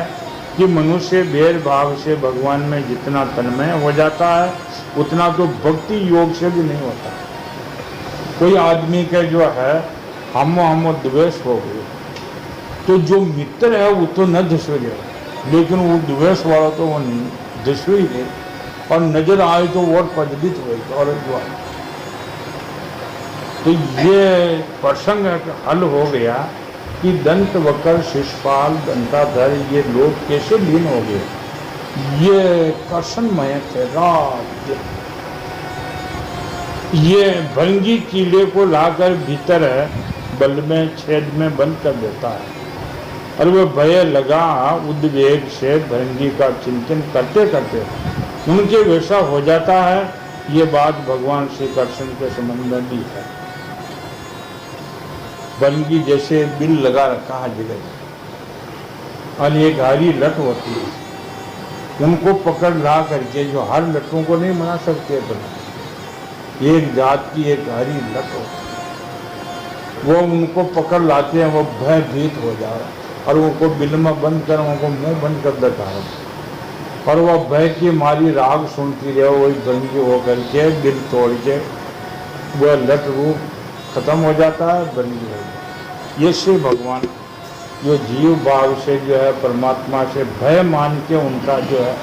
कि मनुष्य भेद भाव से भगवान में जितना तन्मय हो जाता है उतना तो भक्ति योग से भी नहीं होता। कोई आदमी के जो है हम द्वेष हो गए तो जो मित्र है वो तो न धसवे गया, लेकिन वो द्वेष वाला तो वो धसवे ही गए और नजर आए तो वो और प्रज्वलित हुए और जो आए। तो ये प्रसंग हल हो गया कि दंत वक्र शिषपाल दंताधर ये लोग कैसे लीन हो गए। ये कर्षणमय थे राज्य। ये भृंगी कीड़े को लाकर भीतर बल में छेद में बंद कर देता है और वह भय लगा उद्वेग से भृंगी का चिंतन करते करते उनके वैसा हो जाता है। ये बात भगवान श्री कृष्ण के संबंध में भी है। भृंगी जैसे बिल लगा रखा है जगह और एक हरी लट होती है, उनको पकड़ ला करके जो हर लटों को नहीं बना सकते बना, एक जात की एक हरी लट होती है, वो उनको पकड़ लाते हैं, वो भयभीत हो जा रहा है और उनको बिल में बंद कर उनको मुंह बंद कर देता है और वह भय की मारी राग सुनती रहे। वही भृंगी होकर के बिल तोड़ के वह लट रूप खत्म हो जाता है, भृंगी हो जाता है। ये से भगवान जो जीव भाव से जो है परमात्मा से भय मान के उनका जो है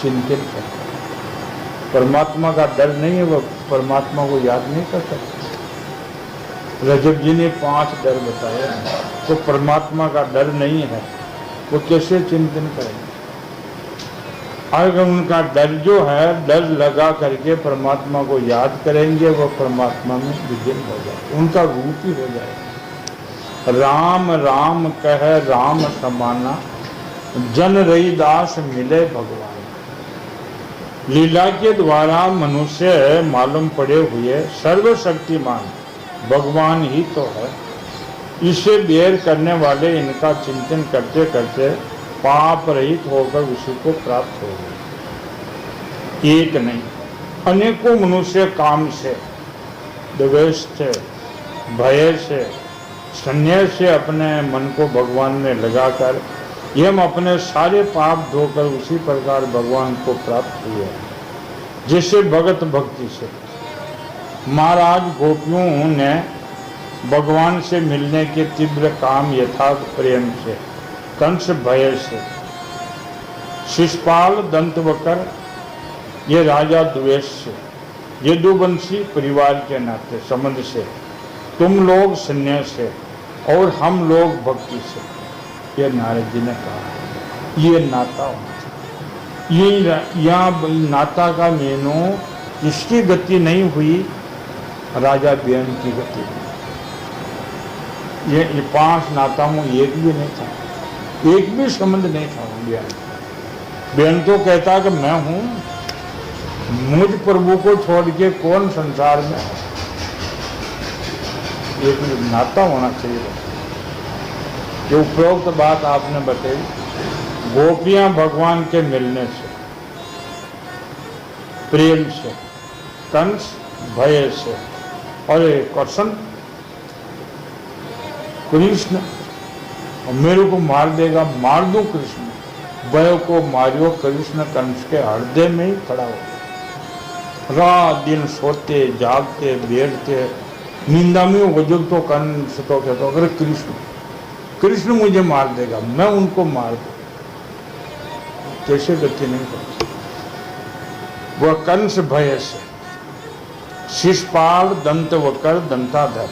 चिंतन करता है। परमात्मा का डर नहीं है, वह परमात्मा को याद नहीं कर सकता। रजब जी ने 5 डर बताए, तो परमात्मा का डर नहीं है, वो कैसे चिंतन करेंगे। अगर उनका डर जो है डर लगा करके परमात्मा को याद करेंगे, वो परमात्मा में विलीन हो जाए, उनका रूप ही हो जाएगा। राम राम कह राम समाना, जन रईदास मिले भगवान। लीला के द्वारा मनुष्य मालूम पड़े हुए सर्वशक्तिमान भगवान ही तो है। इसे बेर करने वाले इनका चिंतन करते करते पाप रहित होकर उसी को प्राप्त हो गए। एक नहीं, अनेकों मनुष्य काम से, द्वेष से, भय से, संन्यास से अपने मन को भगवान में लगाकर हम अपने सारे पाप धोकर उसी प्रकार भगवान को प्राप्त हुए, जैसे भगत भक्ति से। महाराज गोपियों ने भगवान से मिलने के तीव्र काम यथार्थ प्रेम से, कंस भय से, शिषपाल दंतवक्र ये राजा द्वेष से, यदुवंशी परिवार के नाते संबंध से, तुम लोग संन्यास से और हम लोग भक्ति से। ये नारद जी ने कहा ये नाता होना चाहिए। ये यहाँ नाता का मेनो इसकी गति नहीं हुई, राजा बेन की गति हुई। ये 5 नाता में एक भी नहीं था, एक भी संबंध नहीं था बेन। बेन तो कहता कि मैं हूं, मुझ प्रभु को छोड़ के कौन संसार में। एक नाता होना चाहिए। जो उपरोक्त बात आपने बताई, गोपियां भगवान के मिलने से, प्रेम से, कंस भय से और कृष्ण कृष्ण मेरे को मार देगा, मार दूं कृष्ण, भय को मारियो कृष्ण कंस के हृदय में ही खड़ा हो। रात दिन सोते जागते बैठते निंदा में वजह तो कंस तो कहता अगर कृष्ण मुझे मार देगा, मैं उनको मार दूं, कैसे गति नहीं करती। वह कंस भय से, शिषपाल दंतवक्र दंताधर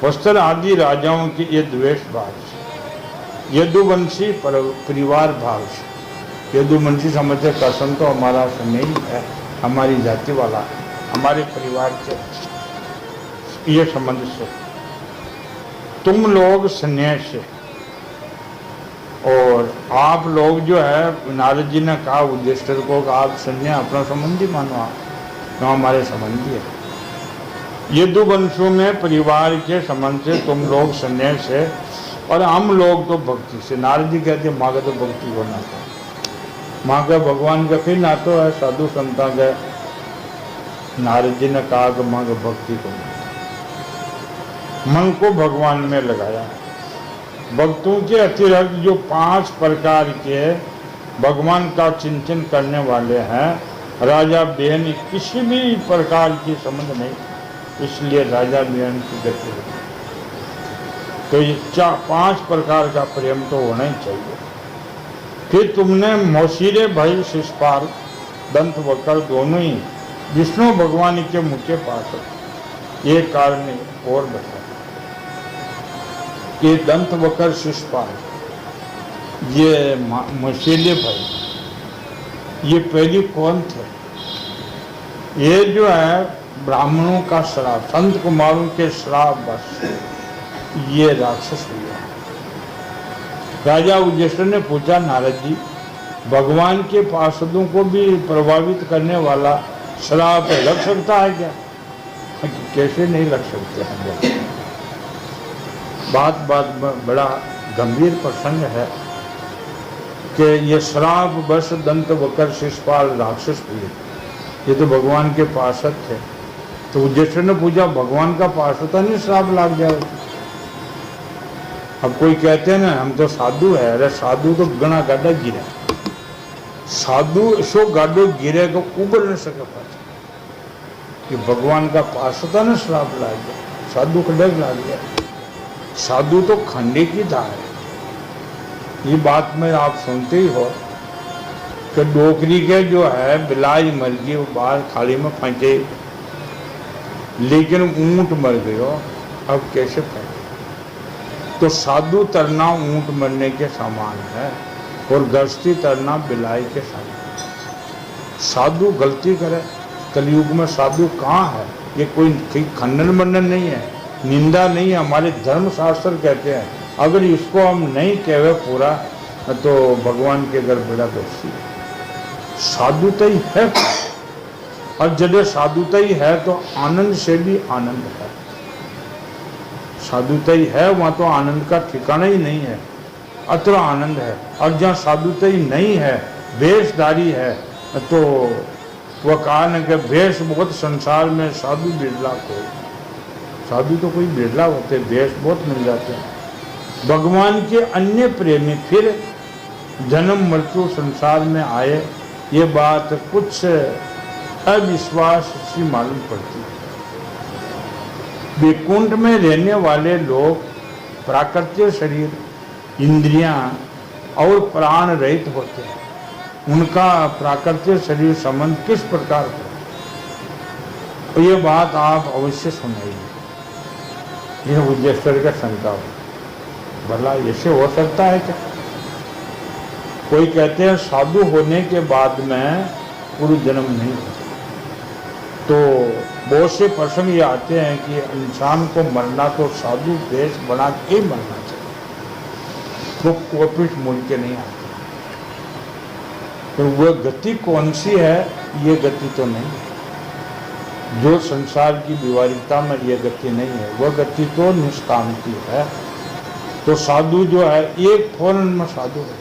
वस्त्र आदि राजाओं की ये द्वेष भाव से, यदुवंशी परिवार भाव से। यदुवंशी समझते कृष्ण तो हमारा नहीं है, हमारी जाति वाला, हमारे परिवार से, ये संबंध से। तुम लोग संन्यास से और आप लोग जो है, नारद जी ने कहा युधिष्ठिर को कि आप संन्यास अपना संबंधी मानो, आप हमारे संबंधी है। यदुवंशों में परिवार के संबंध से तुम लोग संन्यास से और हम लोग तो भक्ति से, नारद जी कहते माँ का तो भक्ति को नाता, माँ का भगवान का फिर नातो है साधु संता का। नारद जी ने कहा कि माँ का भक्ति को नाता, मन को भगवान में लगाया। भक्तों के अतिरिक्त जो 5 प्रकार के भगवान का चिंतन करने वाले हैं, राजा बेन किसी भी प्रकार की समझ नहीं, इसलिए राजा बेन की गति होती। तो ये 5 प्रकार का प्रेम तो होना ही चाहिए। फिर तुमने मौसीरे भाई शिषपाल दंत वक्र दोनों ही विष्णु भगवान के मुख के पास ये कारण और बता कि दंत वक्र शिषपाल ये मौसीले भाई ये पहले कौन थे? ये जो है ब्राह्मणों का श्राप, संत कुमारों के श्राप बस ये राक्षस हुआ। राजा युधिष्ठिर ने पूछा, नारद जी भगवान के पार्षदों को भी प्रभावित करने वाला श्राप लग सकता है क्या? कैसे नहीं लग सकते हैं? बात बड़ा गंभीर प्रसंग है कि ये श्राप बस दंत वक्र शिषपाल राक्षस हुए, ये तो भगवान के पार्षद थे। तो युधिष्ठिर ने पूछा, भगवान का पार्षद नहीं श्राप लाग जाए? अब कोई कहते हैं ना हम तो साधु है, अरे साधु तो गणा गाडा गिरे, साधु सो गाडो गिरे तो उबर न सके पास कि भगवान का पार्षद न श्राप लाग गया, साधु का डर लाग गया। साधु तो खंडे की धार है। ये बात में आप सुनते ही हो कि डोकरी के जो है बिलाई मर गई, वो बाहर खाली में फेंके, लेकिन ऊंट मर गयो, अब कैसे फेंके? तो साधु तरना ऊंट मरने के समान है और गृहस्थी तरना बिलाई के समान। साधु गलती करे, कलयुग में साधु कहाँ है? ये कोई खंडन मंडन नहीं है, निंदा नहीं है। हमारे धर्म शास्त्र कहते हैं अगर इसको हम नहीं कहे पूरा तो भगवान के घर बड़ा दोषी है। साधुता ही है, और जब साधुता ही है तो आनंद से भी आनंद है। साधुता ही है वहाँ तो आनंद का ठिकाना ही नहीं है, अत्र आनंद है। और जहाँ साधुता ही नहीं है, भेषधारी है, तो वह कारण के भेष बहुत संसार में साधु बिरला कोई, साधु तो कोई बिरला होते, भेष बहुत मिल जाते हैं। भगवान के अन्य प्रेमी फिर जन्म मृत्यु संसार में आए, ये बात कुछ अविश्वास सी मालूम पड़ती है। वैकुंठ में रहने वाले लोग प्राकृतिक शरीर, इंद्रियां और प्राण रहित होते हैं। उनका प्राकृतिक शरीर संबंध किस प्रकार का? तो ये बात आप अवश्य सुनाइए। यह युधिष्ठिर का शंका हो, भला ऐसे हो सकता है क्या? कोई कहते हैं साधु होने के बाद में पूर्व जन्म नहीं होता। तो बहुत से प्रसंग ये आते हैं कि इंसान को मरना तो साधु वेश बना के मरना चाहिए, वो कोपिट मुड़ के नहीं आता। तो वह गति कौन सी है? ये गति तो नहीं है जो संसार की व्यवहारिकता में ये गति नहीं है, वह गति तो निष्कामती है। तो साधु जो है एक फौरन में साधु है,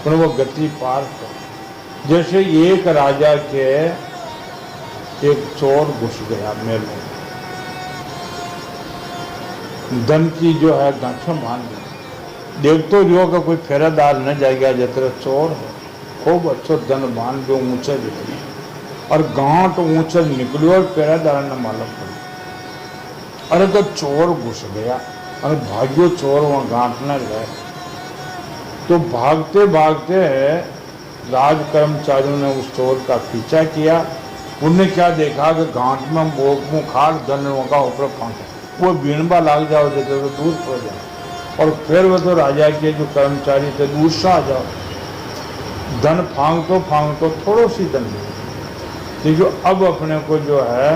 पर वो गति पार है। जैसे एक राजा के एक चोर घुस गया महल में, धन की जो है गांठें बांध दी। देख तो जो का कोई फेरादार न जाएगा, जतरा चोर है खूब अच्छो धन बांध दो ऊंचे दिखे, और गांठ ऊंचे निकलो और फेरादार न मालूम पड़े। अरे तो चोर घुस गया और भाग्यो चोर वहां गांठ न गए। तो भागते भागते राज कर्मचारियों ने उस चोर का पीछा किया। उनने क्या देखा कि घाट में मुखार धनों का ऊपर फांका, वो बीणबा लाग जाओ देते तो दूर पड़ जाओ। और फिर वो तो राजा के जो कर्मचारी थे दूर से आ जाओ, धन फांग तो थोड़ो सी धन देखो, अब अपने को जो है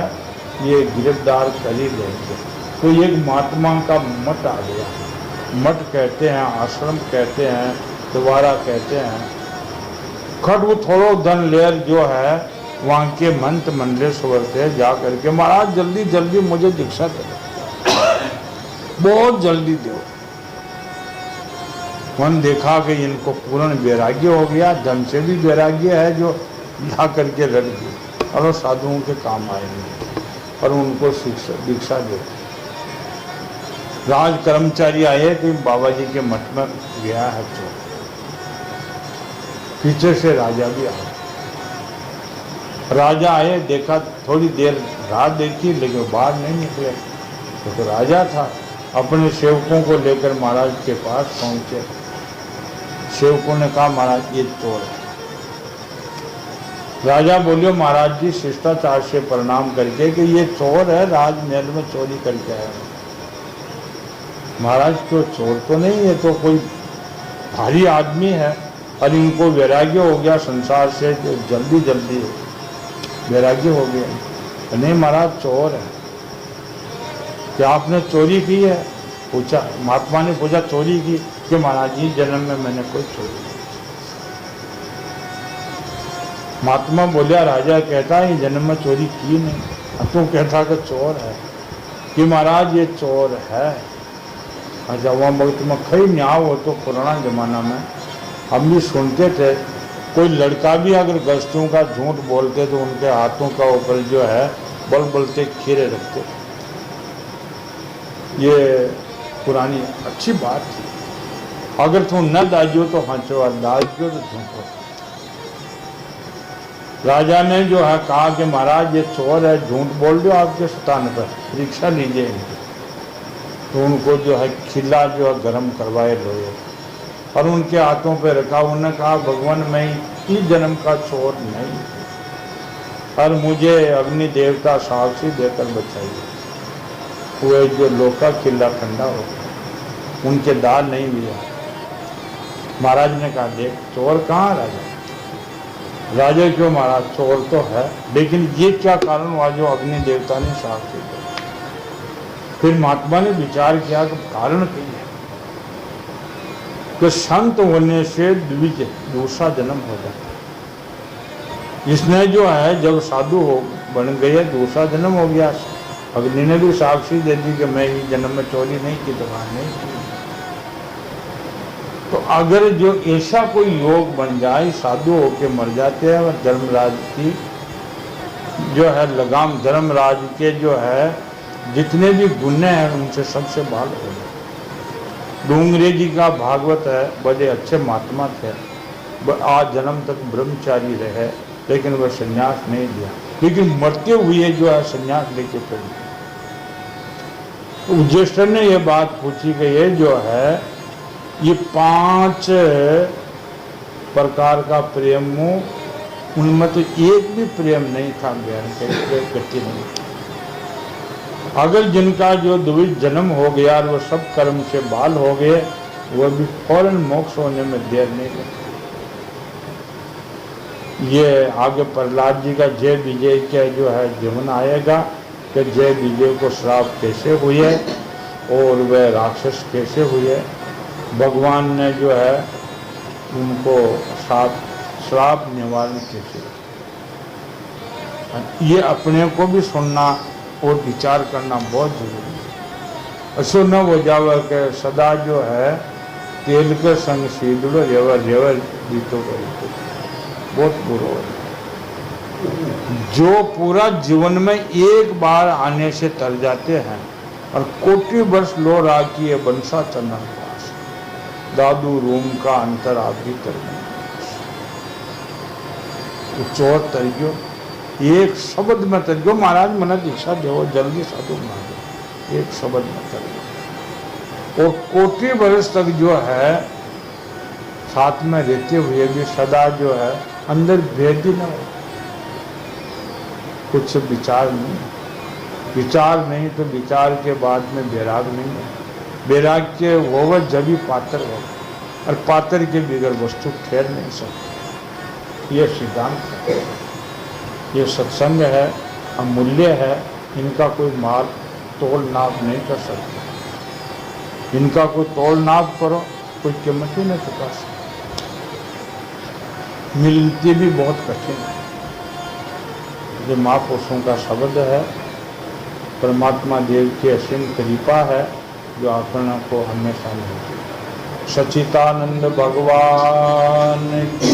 ये गिरफ्तार कर ही लेंगे। तो एक महात्मा का मठ आ गया, मठ कहते हैं, आश्रम कहते हैं, द्वारा कहते हैं। खट वो थोड़ो धन लेर जो है वहाँ के मंत्र मंडलेश्वर थे जा करके, महाराज जल्दी जल्दी मुझे दीक्षा दे, बहुत जल्दी दो। उन्होंने देखा कि इनको पूर्ण वैराग्य हो गया, धन से भी वैराग्य है जो ला करके रख दी और वो साधुओं के काम आएंगे और उनको दीक्षा दे। राज कर्मचारी आए कि बाबा जी के मठ में गया है चोर। पीछे से राजा भी आया। राजा आए, देखा, थोड़ी देर राह देखी लेकिन बाहर नहीं निकले। तो राजा था, अपने सेवकों को लेकर महाराज के पास पहुंचे। सेवकों ने कहा महाराज ये चोर है। राजा बोलियो महाराज जी शिष्टाचार से प्रणाम करके कि ये चोर है, राजमहल में चोरी करके आया। महाराज क्यों, चोर तो नहीं, ये तो कोई भारी आदमी है और इनको वैराग्य हो गया संसार से, जो जल्दी जल्दी वैराग्य हो गया। नहीं महाराज चोर है। क्या आपने चोरी की है? पूछा। महात्मा ने पूछा चोरी की? कि महाराज जी जन्म में मैंने कोई चोरी नहीं। महात्मा बोलिया राजा कहता है जन्म में चोरी की नहीं, तू कहता कि चोर है। कि महाराज ये चोर है। अच्छा वहाँ वक्त में खई न्याव हो तो पुराना जमाना में हम भी सुनते थे, कोई लड़का भी अगर गस्तों का झूठ बोलते तो उनके हाथों का ऊपर जो है बल बलते खीरे रखते। ये पुरानी अच्छी बात थी। अगर तुम न दाजियो तो हाँचो और दाजियो तो झूठो। राजा ने जो है कहा कि महाराज ये चोर है, झूठ बोल दो आपके स्थान पर, परीक्षा लीजिए इनकी। तो उनको जो है खिला जो है गर्म करवाए लोहे और उनके हाथों पे रखा। उन्होंने कहा भगवान मैं इस जन्म का चोर नहीं और मुझे अग्नि देवता साक्षी देकर बचाइए। वो जो लोका किला ठंडा हो गया, उनके दाल नहीं लिया। महाराज ने कहा देख चोर कहाँ राजा? राजा क्यों महाराज चोर तो है, लेकिन ये क्या कारण हुआ जो अग्नि देवता ने साक्षी दिया? फिर महात्मा ने विचार किया कि कारण क्या है कि संत होने से द्विज दूसरा जन्म हो जाता। इसने जो है जब साधु हो बन गए दूसरा जन्म हो गया। अग्नि ने भी साक्षी दे दी कि मैं इस जन्म में चोरी नहीं की, दुकान नहीं की। तो अगर जो ऐसा कोई योग बन जाए, साधु होके मर जाते हैं और धर्मराज की जो है लगाम, धर्मराज के जो है जितने भी गुण हैं उनसे सबसे बाल हो गए। डूंगरे जी का भागवत है, बड़े अच्छे महात्मा थे, आज जन्म तक ब्रह्मचारी रहे लेकिन वह संन्यास नहीं लिया, लेकिन मरते हुए जो है संन्यास लेके चले। युधिष्ठिर ने यह बात पूछी कि ये जो है ये 5 प्रकार का प्रेम, उनमें तो एक भी प्रेम नहीं था, ज्ञान के गति नहीं। अगर जिनका जो द्विज जन्म हो गया और वो सब कर्म से बाल हो गए, वह भी फौरन मोक्ष होने में देर नहीं लगती। ये आगे प्रहलाद जी का जय विजय का जो है जीवन आएगा कि जय विजय को श्राप कैसे हुए और वह राक्षस कैसे हुए, भगवान ने जो है उनको श्राप निवारण कैसे। ये अपने को भी सुनना और विचार करना बहुत जरूरी है। ऐसा न हो जावे कि सदा जो है तेल के संग सीधड़ो रेवर जीतो करी, बहुत बुरा है। जो पूरा जीवन में एक बार आने से तर जाते हैं और कोटि वर्ष लो राखी है बंसा चंदन पास, दादू रूम का अंतर आप भी तर तो चोर तरियो एक शब्द में तरियो, महाराज मना दीक्षा दो जल्दी साधु बना दो, एक शब्द में तरियो। और कोटि वर्ष तक जो है साथ में रहते हुए भी सदा जो है अंदर भेद ही न हो, कुछ विचार नहीं, विचार नहीं तो विचार के बाद में वैराग नहीं है। वैराग के वो जब ही पात्र हो और पात्र के बिगड़ वस्तु ठहर नहीं सकती। ये सिद्धांत है, ये सत्संग है, अमूल्य है, इनका कोई माल तोल नाप नहीं कर सकता। इनका कोई तोल नाप करो कोई कीमत ही नहीं चुका सकता, मिलती भी बहुत कठिन है। ये महापुरुषों का शब्द है, परमात्मा देव की असीम कृपा है जो अपना को हमेशा मिलती है। सच्चिदानंद भगवान की।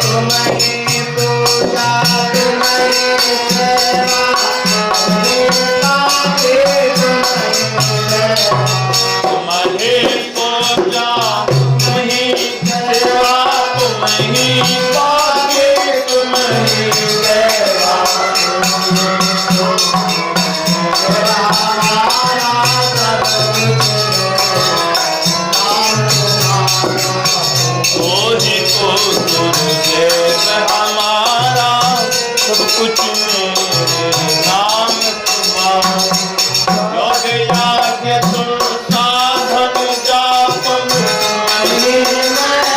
तुम्हारी पूजा तुम्हारी सेवा तुम्हारे को नहीं सेवा तुम्हें पाके तुम्हें सेवा ही तो गुरुदेव हमारा सब कुछ मेरे नाम तुम्हारा योग याज्ञ तुम साधन जापम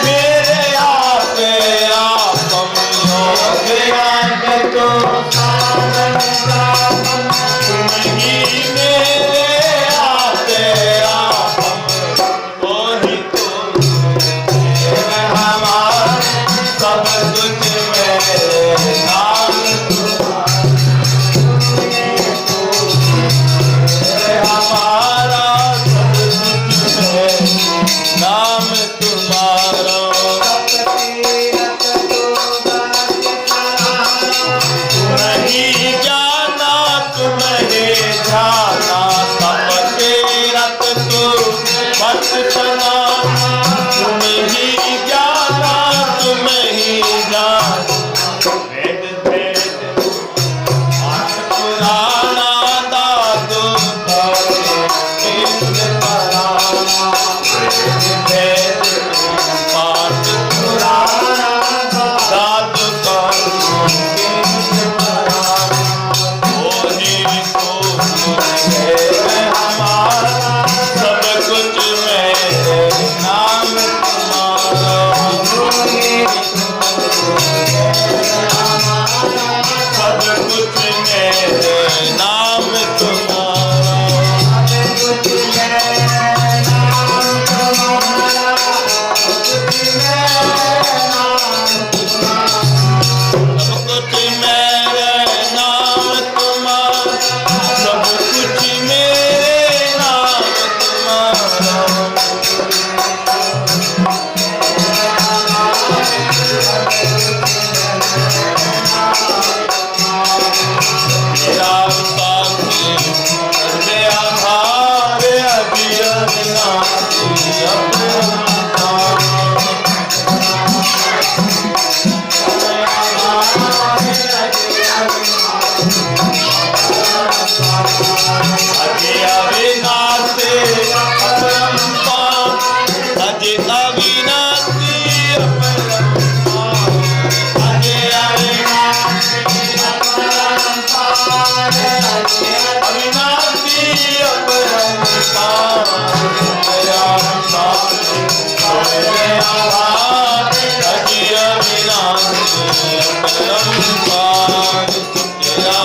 मेरे आपे आपम योग याज्ञ तुम साधन जापम तुम्ही मेरे आपे आपम वही तो सब कुछ मेरे नाम हमारा सब कुछ मेरे नाम तुम्हारा तुम्हें जाना तुम्हें जाना तब तीरथ तू मत चला तुम्हें जाना तुम्हें जाना वेद वेद पाठ पुराना दादू वेद पराना वेद वेद पाठ पुराना दादू हमारा सब कुछ मेरे नाम तुम्हारा सब कुछ मेरे नाम तुम्हारा सब कुछ मेरे नाम तुम्हारा सब कुछ मेरे नाम तुम्हारा मेरा साथी सर्वे आधार अभी अविनाशी अजय अविनाशी अपरंपार अजय अविनाशी अपरंपार अजय अविनाशी अपरंपार अविनाशी अपरंपार तेरा आधार अजय अविनाशी अपरंपार तेरा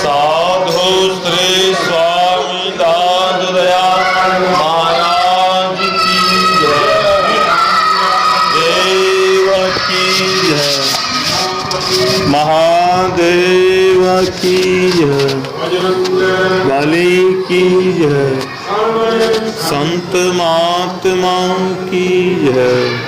साधु श्री स्वामी दाद दयाल महाराज की जय देव की जय महादेव की जय बलि की जय संत महात्मा की जय।